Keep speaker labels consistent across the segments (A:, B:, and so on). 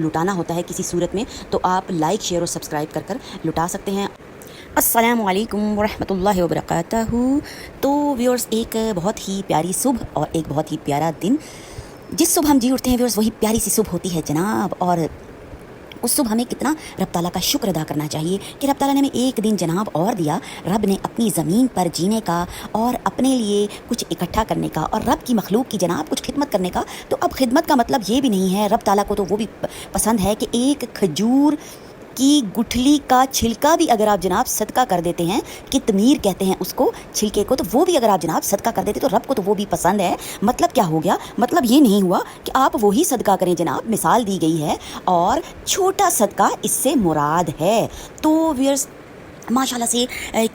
A: लुटाना होता है किसी सूरत में तो आप लाइक शेयर और सब्सक्राइब कर लुटा सकते हैं। अस्सलामु अलैकुम वरहमतुल्लाहि वबरकातुहू। तो व्यूअर्स, एक बहुत ही प्यारी सुबह और एक बहुत ही प्यारा दिन, जिस सुबह हम जी उठते हैं व्यूअर्स वही प्यारी सी सुबह होती है जनाब। और उस सुबह हमें कितना रब ताला का शुक्र अदा करना चाहिए कि रब ताला ने हमें एक दिन जनाब और दिया। रब ने अपनी ज़मीन पर जीने का और अपने लिए कुछ इकट्ठा करने का और रब की मखलूक की जनाब कुछ खिदमत करने का। तो अब खिदमत का मतलब ये भी नहीं है, रब ताला को तो वो भी पसंद है कि एक खजूर की गुठली का छिलका भी अगर आप जनाब सदका कर देते हैं, कितमीर कहते हैं उसको छिलके को, तो वो भी अगर आप जनाब सदका कर देते तो रब को तो वो भी पसंद है। मतलब क्या हो गया? मतलब ये नहीं हुआ कि आप वही सदका करें जनाब, मिसाल दी गई है और छोटा सदका इससे मुराद है। तो व्यूअर्स, माशाल्लाह से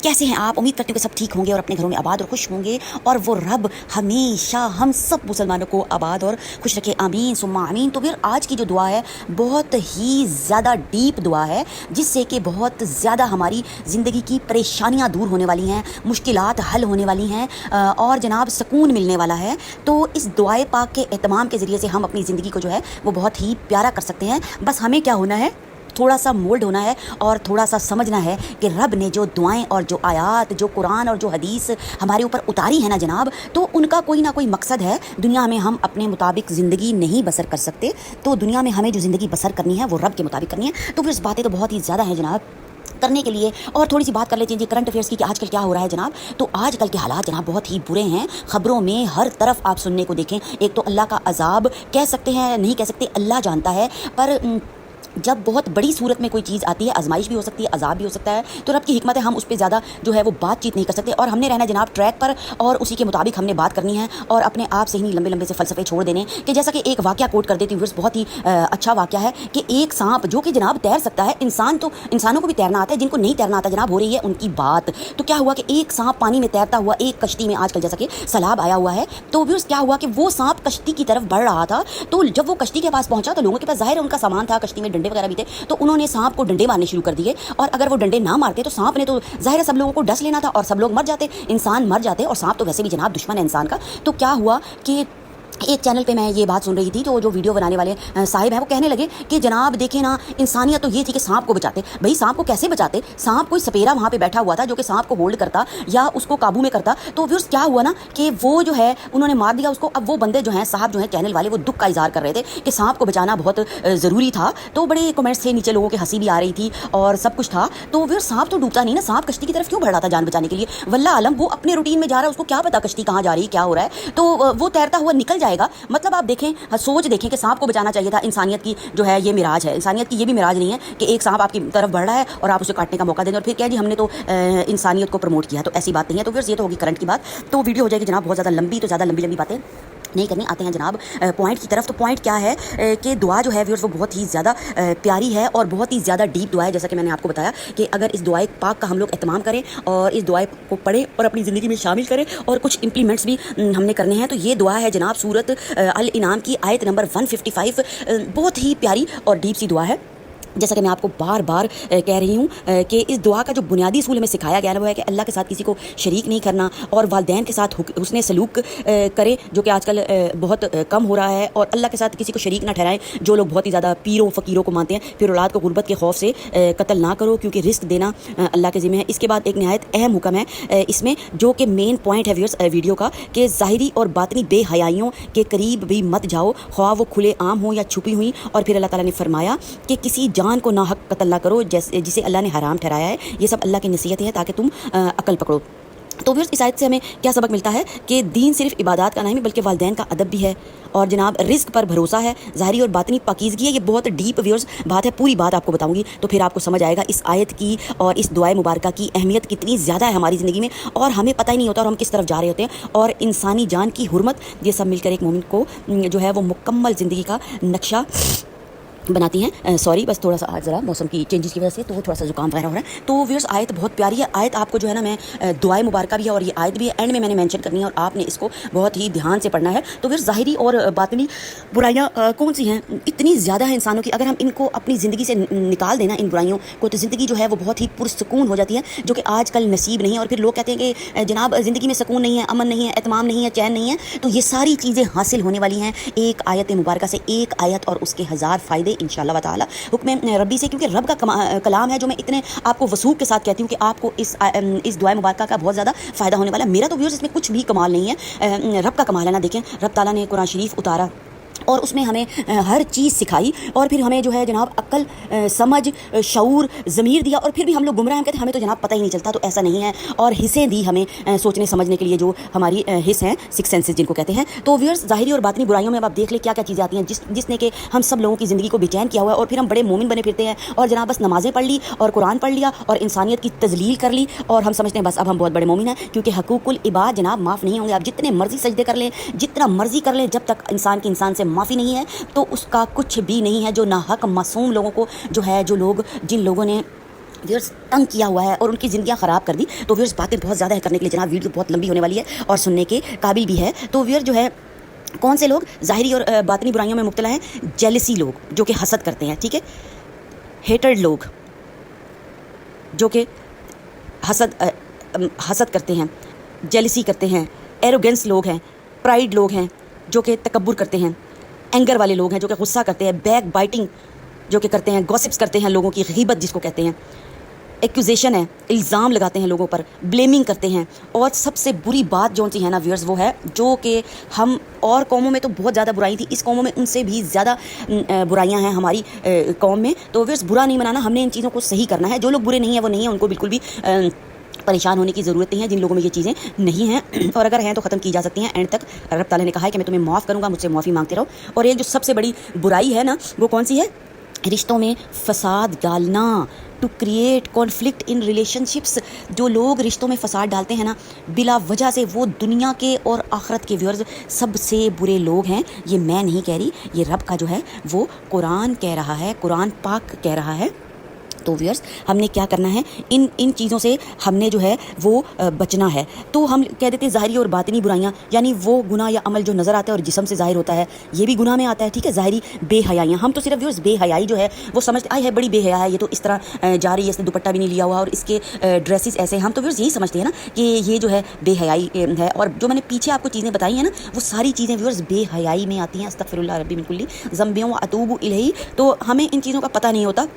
A: कैसे हैं आप? उम्मीद करते हैं कि सब ठीक होंगे और अपने घरों में आबाद और खुश होंगे और वो रब हमेशा हम सब मुसलमानों को आबाद और खुश रखे, आमीन सुम्मा आमीन। तो फिर आज की जो दुआ है बहुत ही ज़्यादा डीप दुआ है, जिससे कि बहुत ज़्यादा हमारी ज़िंदगी की परेशानियाँ दूर होने वाली हैं, मुश्किलात हल होने वाली हैं और जनाब सुकून मिलने वाला है। तो इस दुआए पाक के एहतमाम के ज़रिए से हम अपनी ज़िंदगी को जो है वो बहुत ही प्यारा कर सकते हैं। बस हमें क्या होना है, थोड़ा सा मोल्ड होना है और थोड़ा सा समझना है कि रब ने जो दुआएं और जो आयात, जो कुरान और जो हदीस हमारे ऊपर उतारी है ना जनाब, तो उनका कोई ना कोई मकसद है। दुनिया में हम अपने मुताबिक ज़िंदगी नहीं बसर कर सकते, तो दुनिया में हमें जो ज़िंदगी बसर करनी है वो रब के मुताबिक करनी है। तो फिर इस बातें तो बहुत ही ज़्यादा हैं जनाब करने के लिए। और थोड़ी सी बात कर लेते हैं जी करंट अफेयर्स की कि आजकल क्या हो रहा है जनाब। तो आजकल के हालात जनाब बहुत ही बुरे हैं, खबरों में हर तरफ आप सुनने को देखें। एक तो अल्लाह का अजाब कह सकते हैं, नहीं कह सकते, अल्लाह जानता है, पर जब बहुत बड़ी सूरत में कोई चीज़ आती है, आजमाइश भी हो सकती है, अजाब भी हो सकता है, तो रब की हिकमत है, हम उस पर ज़्यादा जो है वो बातचीत नहीं कर सकते और हमने रहना जनाब ट्रैक पर और उसी के मुताबिक हमने बात करनी है और अपने आप से ही नहीं लंबे लंबे से फ़लसफ़े छोड़ देने। कि जैसा कि एक वाक़या कोट कर देती हूँ, बहुत ही अच्छा वाक़या है कि एक सांप जो कि जनाब तैर सकता है, इंसानों को भी तैरना आता है, जिनको नहीं तैरना आता जनाब हो रही है उनकी बात। तो क्या हुआ कि एक सांप पानी में तैरता हुआ एक कश्ती में, आजकल जैसा कि सैलाब आया हुआ है, तो भी क्या हुआ कि वो सांप कश्ती की तरफ बढ़ रहा था। तो जब वो कश्ती के पास पहुंचा तो लोगों के पास ज़ाहिर उनका सामान था, कश्ती में डंडे वगैरह भी थे, तो उन्होंने सांप को डंडे मारने शुरू कर दिए। और अगर वो डंडे ना मारते तो सांप ने तो ज़ाहिर है सब लोगों को डस लेना था और सब लोग मर जाते, इंसान मर जाते, और सांप तो वैसे भी जनाब दुश्मन है इंसान का। तो क्या हुआ कि एक चैनल पे मैं ये बात सुन रही थी, तो जो वीडियो बनाने वाले साहिब हैं वो कहने लगे कि जनाब देखें ना, इंसानियत तो ये थी कि सांप को बचाते। भाई सांप को कैसे बचाते? सांप कोई सपेरा वहाँ पे बैठा हुआ था जो कि सांप को होल्ड करता या उसको काबू में करता। तो फिर क्या हुआ ना कि वो जो है उन्होंने मार दिया उसको। अब वो बंदे जो हैं साहब जो हैं चैनल वाले, वो दुख का इजहार कर रहे थे कि सांप को बचाना बहुत ज़रूरी था। तो बड़े कमेंट्स थे नीचे, लोगों की हंसी भी आ रही थी और सब कुछ था। तो फिर सांप तो डूबता नहीं ना, सांप कश्ती की तरफ क्यों बढ़ रहा था जान बचाने के लिए? वल्ला आलम, वो अपने रूटीन में जा रहा है, उसको क्या पता कश्ती कहाँ जा रही है, क्या हो रहा है। तो वो तैरता हुआ निकल जाएगा। मतलब आप देखें, सोच देखें कि सांप को बचाना चाहिए था। इंसानियत की जो है ये मिराज है, इंसानियत की ये भी मिराज नहीं है कि एक सांप आपकी तरफ बढ़ रहा है और आप उसे काटने का मौका दें और फिर क्या जी हमने तो इंसानियत को प्रमोट किया। तो ऐसी बात नहीं है। तो फिर ये तो होगी करंट की बात, तो वीडियो हो जाएगी जनाब बहुत ज़्यादा लंबी, तो ज़्यादा लंबी बातें नहीं करनी। आते हैं जनाब पॉइंट की तरफ। तो पॉइंट क्या है कि दुआ जो है व्यूअर्स वो बहुत ही ज़्यादा प्यारी है और बहुत ही ज़्यादा डीप दुआ है। जैसा कि मैंने आपको बताया कि अगर इस दुआए पाक का हम लोग एहतमाम करें और इस दुआए को पढ़ें और अपनी ज़िंदगी में शामिल करें और कुछ इंप्लीमेंट्स भी हमने करने हैं, तो ये दुआ है जनाब सूरत अल इनाम की आयत नंबर 155। बहुत ही प्यारी और डीप सी दुआ है। जैसा कि मैं आपको बार बार कह रही हूँ कि इस दुआ का जो बुनियादी असूल हमें सिखाया गया है वो है कि अल्लाह के साथ किसी को शरीक नहीं करना और वालिदैन के साथ हुस्न सलूक करें, जो कि आजकल बहुत कम हो रहा है। और अल्लाह के साथ किसी को शरीक ना ठहराएं। जो लोग बहुत ही ज़्यादा पीरों फ़कीरों को मानते हैं, फिर औलाद को गुर्बत के खौफ से कत्ल ना करो, क्योंकि रिस्क देना अल्लाह के ज़िम्मे है। इसके बाद एक नहायत अहम हुक्म है इसमें, जो कि मेन पॉइंट है व्यूअर्स वीडियो का, कि ज़ाहिरी और बातनी बेहयाइयों के करीब भी मत जाओ, ख्वाह वो खुले आम हो या छुपी हुई। और फिर अल्लाह ताला ने फरमाया कि किसी जान को ना हक कत्ल ना करो जिसे अल्लाह ने हराम ठहराया है। ये सब अल्लाह की नसीहत है ताकि तुम अकल पकड़ो। तो फिर इस आयत से हमें क्या सबक मिलता है कि दीन सिर्फ इबादत का नहीं बल्कि वालिदैन का अदब भी है और जनाब रिस्क पर भरोसा है, ज़ाहिरी और बातनी पाकीज़गी है। ये बहुत डीप व्यूअर्स बात है, पूरी बात आपको बताऊंगी तो फिर आपको समझ आएगा इस आयत की और इस दुआए मुबारका की अहमियत कितनी ज़्यादा है हमारी ज़िंदगी में और हमें पता ही नहीं होता और हम किस तरफ जा रहे होते हैं। और इंसानी जान की हुर्मत, ये सब मिलकर एक मोमिन को जो है वो मुकम्मल ज़िंदगी का नक्शा बनाती हैं। सॉरी, बस थोड़ा सा आज ज़रा मौसम की चेंजेस की वजह से तो थोड़ा सा जुकाम वगैरह हो रहा है। तो व्यूअर्स आयत बहुत प्यारी है। आयत आपको जो है ना, मैं दुआए मुबारका भी है और ये आयत भी है, एंड में मैंने मेंशन करनी है और आपने इसको बहुत ही ध्यान से पढ़ना है। तो फिर ज़ाहिरी और बातिनी बुराइयाँ कौन सी हैं? इतनी ज़्यादा है इंसानों की, अगर हम इनको अपनी ज़िंदगी से निकाल देना इन बुराइयों को, तो ज़िंदगी जो है वो बहुत ही पुरसकून हो जाती है, जो कि आजकल नसीब नहीं है। और फिर लोग कहते हैं कि जनाब ज़िंदगी में सुकून नहीं है, अमन नहीं है, एतमाम नहीं है, चैन नहीं है। तो ये सारी चीज़ें हासिल होने वाली हैं एक आयत मुबारका से। एक आयत और उसके हज़ार फ़ायदे, इंशाअल्लाह ताला हुक्म रब्बी से, क्योंकि रब का कलाम है जो मैं इतने आपको वसूख के साथ कहती हूँ कि आपको इस दुआ मुबारक का बहुत ज़्यादा फ़ायदा होने वाला है। मेरा तो व्यूअर्स इसमें कुछ भी कमाल नहीं है, रब का कमाल है ना। देखें, रब ताला ने कुरान शरीफ उतारा और उसमें हमें हर चीज़ सिखाई, और फिर हमें जो है जनाब अक्ल, समझ, शऊर, ज़मीर दिया, और फिर भी हम लोग गुमराह, हम कहते हैं हमें तो जनाब पता ही नहीं चलता। तो ऐसा नहीं है, और हिस्सें दी हमें सोचने समझने के लिए, जो हमारी हिस्स हैं, सिक्स सेंसेस जिनको कहते हैं। तो व्यूअर्स, ज़ाहिरी और बातिनी बुराइयों में अब आप देख ले क्या क्या चीज़ें आती हैं जिसने कि हम सब लोगों की ज़िंदगी को बेचैन किया हुआ है, और फिर हम बड़े मोमिन बने फिरते हैं, और जनाब बस नमाज़ें पढ़ ली और कुरान पढ़ लिया और इंसानियत की तजलील कर ली, और हम समझते हैं बस अब हम बहुत बड़े मोमिन हैं, क्योंकि हकूकुल इबाद जनाब माफ़ नहीं होंगे। आप जितने मर्जी सजदे कर लें, जितना मर्जी कर लें, जब तक इंसान की इंसान से माफ़ी नहीं है तो उसका कुछ भी नहीं है। जो नाहक मासूम लोगों को जो है, जो लोग, जिन लोगों ने व्यूअर्स तंग किया हुआ है और उनकी ज़िंदगियां ख़राब कर दी, तो व्यूअर्स बातें बहुत ज़्यादा है करने के लिए जनाब, वीडियो बहुत लंबी होने वाली है और सुनने के काबिल भी है। तो व्यूअर्स जो है, कौन से लोग ज़ाहिरी और बातिनी बुराइयों में मुब्तला हैं? जेलसी लोग जो कि हसद करते हैं, ठीक है, हेटर्ड लोग जो कि हसद करते हैं, जेलसी करते हैं, एरोगेंस लोग हैं, प्राइड लोग हैं जो कि तकब्बुर करते हैं, एंगर वाले लोग हैं जो कि गुस्सा करते हैं, बैक बाइटिंग जो कि करते हैं, गॉसिप्स करते हैं, लोगों की गीबत जिसको कहते हैं, एक्यूजेशन है, इल्ज़ाम लगाते हैं लोगों पर, ब्लेमिंग करते हैं। और सबसे बुरी बात जो सी है ना व्यूअर्स, वो है जो कि हम और कौमों में तो बहुत ज़्यादा बुराई थी, इस कौमों में उनसे भी ज़्यादा बुराइयां हैं हमारी कौम में। तो व्यूअर्स, बुरा नहीं मनाना, हमने इन चीज़ों को सही करना है। जो लोग बुरे नहीं हैं वो नहीं है, उनको बिल्कुल भी परेशान होने की ज़रूरत नहीं है। जिन लोगों में ये चीज़ें नहीं हैं और अगर हैं तो ख़त्म की जा सकती हैं। एंड तक रब ताला ने कहा है कि मैं तुम्हें माफ़ करूँगा, मुझसे माफ़ी मांगते रहो। और एक जो सबसे बड़ी बुराई है ना, वो कौन सी है? रिश्तों में फसाद डालना, to create conflict in relationships. जो लोग रिश्तों में फसाद डालते हैं ना बिला वजह से, वो दुनिया के और आखिरत के व्यूअर्स सबसे बुरे लोग हैं। ये मैं नहीं कह रही, ये रब का जो है वो कुरान कह रहा है, कुरान पाक कह रहा है। तो व्यूअर्स, हमने क्या करना है, इन चीज़ों से हमने जो है वो बचना है। तो हम कह देते हैं ज़ाहिरी और बातिनी बुराइयाँ, यानी वो गुनाह या अमल जो नज़र आता है और जिस्म से ज़ाहिर होता है, ये भी गुनाह में आता है, ठीक है। ज़ाहिरी बेहयाइयाँ, हम तो सिर्फ व्यूअर्स बेहयाई जो है वो समझते आई है, बड़ी बेहया है, ये तो इस तरह जा रही है, इसने दुपट्टा भी नहीं लिया हुआ और इसके ड्रेसेस ऐसे। हम तो व्यूअर्स यही समझते हैं ना कि ये जो है बेहयाई है। और जो मैंने पीछे आपको चीज़ें बताई हैं ना, वो सारी चीज़ें व्यूअर्स बेहयाई में आती हैं। अस्तगफिरुल्लाह रब्बी मिन कुल्ली ज़ंबियों व अतूबु इलैही। तो हमें इन चीज़ों का पता नहीं होता,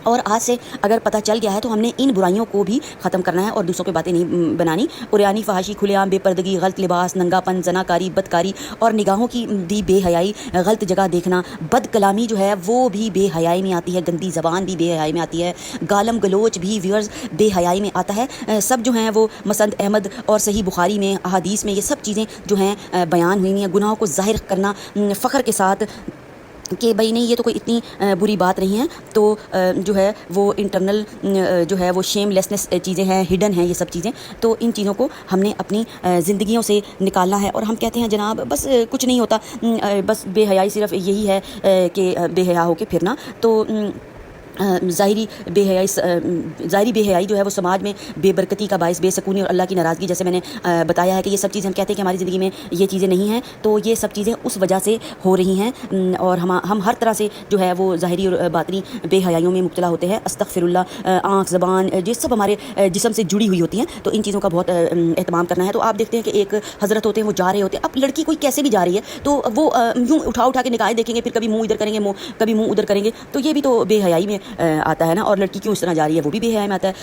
A: और आज से अगर पता चल गया है तो हमने इन बुराइयों को भी ख़त्म करना है और दूसरों पे बातें नहीं बनानी। उरियानी, फहाशी, खुलेआम बेपर्दगी, गलत लिबास, नंगापन, जनाकारी, बदकारी और निगाहों की दी बेहयाई, गलत जगह देखना, बद कलामी जो है वो भी बेहयाई में आती है, गंदी ज़बान भी बेहयाई में आती है, गालम गलोच भी व्यूअर्स बेहयाई में आता है। सब जो हैं वो मसंद अहमद और सही बुखारी में, अहादीस में ये सब चीज़ें जो हैं बयान हुई हैं। गुनाहों को ज़ाहिर करना फ़ख्र के साथ कि भाई नहीं, ये तो कोई इतनी बुरी बात नहीं है। तो जो है वो इंटरनल जो है वो शेमलेसनेस चीज़ें हैं, हिडन हैं ये सब चीज़ें। तो इन चीज़ों को हमने अपनी ज़िंदगियों से निकालना है। और हम कहते हैं जनाब बस कुछ नहीं होता, बस बेहयाई सिर्फ यही है कि बेहया होके फिरना। तो ज़ाहिरी बेहयाई जो है वो समाज में बेबरकती का बायस, बेसकूनी और अल्लाह की नाराज़गी, जैसे मैंने बताया है कि ये सब चीज़ें हम कहते हैं कि हमारी ज़िंदगी में ये चीज़ें नहीं हैं, तो ये सब चीज़ें उस वजह से हो रही हैं। और हम हर तरह से जो है वो ज़ाहिरी और बातिनी बेहयाइयों में मुब्तला होते हैं। अस्तगफिरुल्लाह, आँख, ज़बान, ये सब हमारे जिस्म से जुड़ी हुई होती हैं। तो इन चीज़ों का बहुत एहतमाम करना है। तो आप देखते हैं कि एक हज़रत होते हैं, वो जा रहे होते हैं, अब लड़की कोई कैसे भी जा रही है तो वो यूँ उठा के निगाहें देखेंगे, फिर कभी मुँह इधर करेंगे, कभी मुँह उधर करेंगे, तो ये भी तो बेहयाई में आता है ना। और लड़की क्यों इस तरह जा रही है, वो भी बेहयाई में आता है।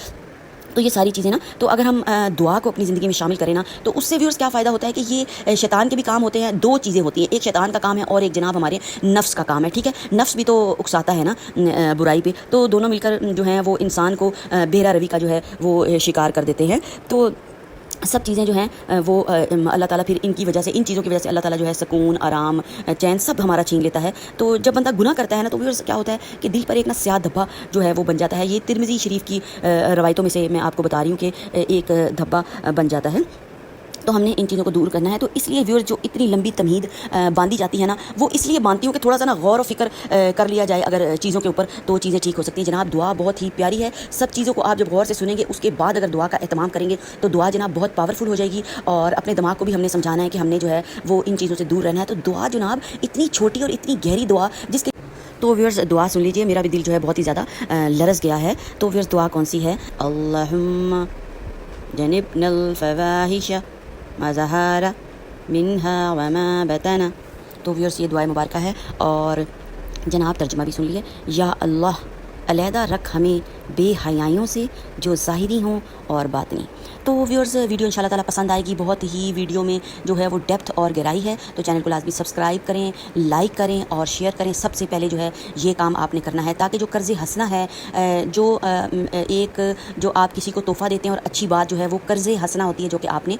A: तो ये सारी चीज़ें ना, तो अगर हम दुआ को अपनी ज़िंदगी में शामिल करें ना, तो उससे व्यूअर्स क्या फ़ायदा होता है कि ये शैतान के भी काम होते हैं। दो चीज़ें होती हैं, एक शैतान का काम है और एक जनाब हमारे नफ्स का काम है, ठीक है। नफ्स भी तो उकसाता है ना बुराई पे, तो दोनों मिलकर जो हैं वो इंसान को बेहरा रवि का जो है वो शिकार कर देते हैं। तो सब चीज़ें जो हैं वो अल्लाह ताला फिर इनकी वजह से, इन चीज़ों की वजह से अल्लाह ताला जो है सुकून, आराम, चैन सब हमारा छीन लेता है। तो जब बंदा गुनाह करता है ना, तो व्यूअर्स क्या होता है कि दिल पर एक ना स्याह धब्बा जो है वो बन जाता है। ये तिरमिज़ी शरीफ की रवायतों में से मैं आपको बता रही हूँ कि एक धब्बा बन जाता है। तो हमने इन चीज़ों को दूर करना है। तो इसलिए व्यूअर्स जो इतनी लंबी तमहीद बांधी जाती है ना, वो इसलिए बांधती हूँ कि थोड़ा सा ना गौर और फिक्र कर लिया जाए अगर चीज़ों के ऊपर, तो चीज़ें ठीक हो सकती हैं। जनाब दुआ बहुत ही प्यारी है, सब चीज़ों को आप जब गौर से सुनेंगे उसके बाद अगर दुआ का एहतमाम करेंगे तो दुआ जनाब बहुत पावरफुल हो जाएगी। और अपने दिमाग को भी हमने समझाना है कि हमने जो है वो इन चीज़ों से दूर रहना है। तो दुआ जनाब इतनी छोटी और इतनी गहरी दुआ जिसके, तो व्यूअर्स दुआ सुन लीजिए, मेरा भी दिल जो है बहुत ही ज़्यादा लरस गया है। तो व्यूअर्स दुआ कौन सी है? अल्लाहुम्मा जनिबनल फवाहिश मज़हरा मिन्हा वमा बतना। तो व्यूअर्स ये दुआ मुबारक है। और جناب ترجمہ بھی سن لیے، یا اللہ علیحدہ رکھ ہمیں بے حیائیوں سے جو ظاہری ہوں اور باطنی۔ تو ویورز ویڈیو انشاءاللہ تعالیٰ پسند آئے گی، بہت ہی ویڈیو میں جو ہے وہ ڈیپتھ اور گہرائی ہے، تو چینل کو لازمی سبسکرائب کریں، لائک کریں اور شیئر کریں۔ سب سے پہلے جو ہے یہ کام آپ نے کرنا ہے، تاکہ جو قرض حسنہ ہے، جو آپ کسی کو تحفہ دیتے ہیں، اور اچھی بات جو ہے وہ قرض حسنہ ہوتی ہے جو کہ آپ نے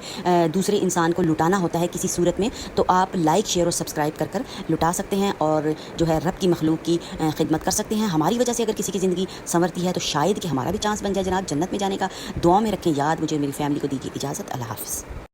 A: دوسرے انسان کو لٹانا ہوتا ہے کسی صورت میں، تو آپ لائک شیئر اور سبسکرائب کر لٹا سکتے ہیں، اور جو ہے رب کی مخلوق کی خدمت کر سکتے ہیں۔ ہماری وجہ سے اگر کسی کی زندگی سنورتی ہے تو شاید کہ ہمارا بھی چانس بن جائے جناب جنت میں جانے کا۔ دعاؤں میں رکھیں یاد، مجھے میری فیملی کو دیجیے اجازت، اللہ حافظ۔